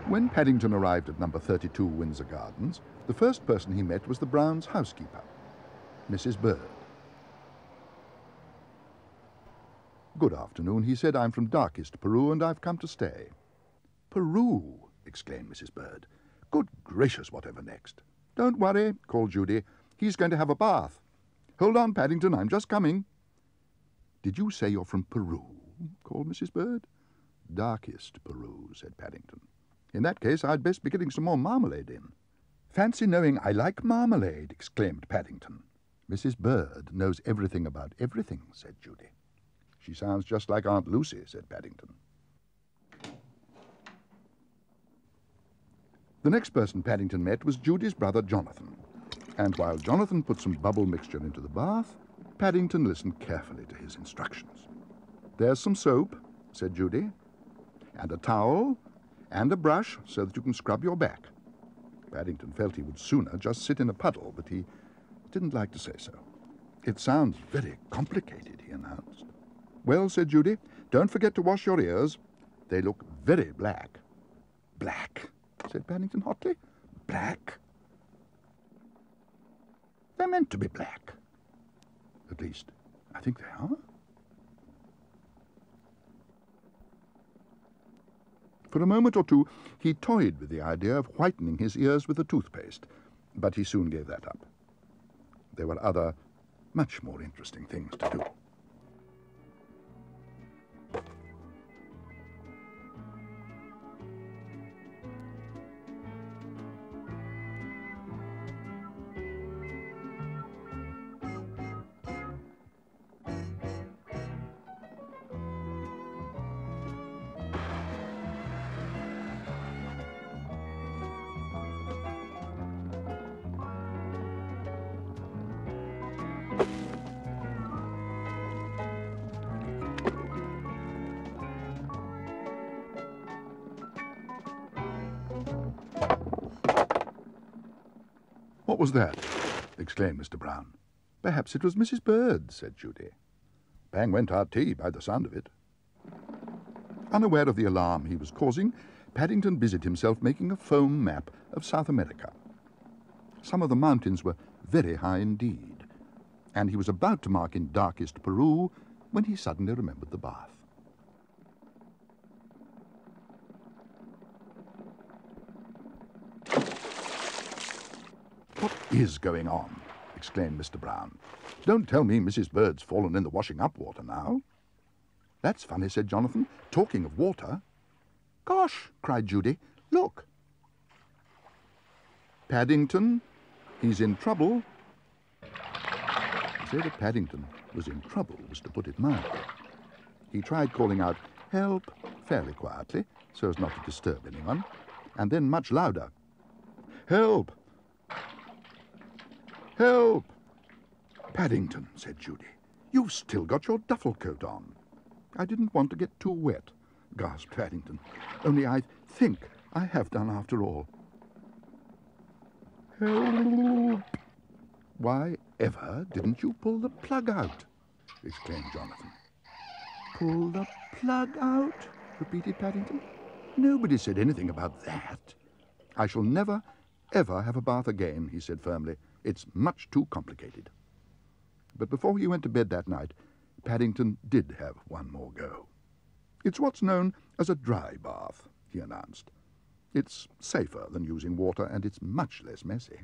When Paddington arrived at number 32 Windsor Gardens, the first person he met was the Browns' housekeeper, Mrs. Bird. "Good afternoon," he said. "I'm from darkest Peru, and I've come to stay." "Peru!" exclaimed Mrs. Bird. "Good gracious, whatever next?" "Don't worry," called Judy. "He's going to have a bath. Hold on, Paddington, I'm just coming." "Did you say you're from Peru?" called Mrs. Bird. "Darkest Peru," said Paddington. "In that case, I'd best be getting some more marmalade in." "Fancy knowing I like marmalade," exclaimed Paddington. "Mrs. Bird knows everything about everything," said Judy. "She sounds just like Aunt Lucy," said Paddington. The next person Paddington met was Judy's brother Jonathan, and while Jonathan put some bubble mixture into the bath, Paddington listened carefully to his instructions. "There's some soap," said Judy, "and a towel, and a brush so that you can scrub your back." Paddington felt he would sooner just sit in a puddle, but he didn't like to say so. "It sounds very complicated," he announced. "Well," said Judy, "don't forget to wash your ears. They look very black." "Black?" said Paddington hotly. "Black?" "They're meant to be black. At least, I think they are." For a moment or two, he toyed with the idea of whitening his ears with a toothpaste, but he soon gave that up. There were other, much more interesting things to do. "What was that?" exclaimed Mr. Brown. "Perhaps it was Mrs. Bird," said Judy. "Bang went our tea, by the sound of it." Unaware of the alarm he was causing, Paddington busied himself making a foam map of South America. Some of the mountains were very high indeed, and he was about to mark in darkest Peru when he suddenly remembered the bath. "What is going on?" exclaimed Mr. Brown. "Don't tell me Mrs. Bird's fallen in the washing-up water now." "That's funny," said Jonathan. "Talking of water—" "Gosh!" cried Judy. "Look!" "Paddington, he's in trouble." To say that Paddington was in trouble was to put it mildly. He tried calling out, "Help," fairly quietly, so as not to disturb anyone, and then much louder, "Help! Help!" "Paddington," said Judy, "you've still got your duffel coat on." "I didn't want to get too wet," gasped Paddington. "Only I think I have done after all." "Help! Why ever didn't you pull the plug out?" exclaimed Jonathan. "Pull the plug out?" repeated Paddington. "Nobody said anything about that." "I shall never, ever have a bath again," he said firmly. "It's much too complicated." But before he went to bed that night, Paddington did have one more go. "It's what's known as a dry bath," he announced. "It's safer than using water, and it's much less messy."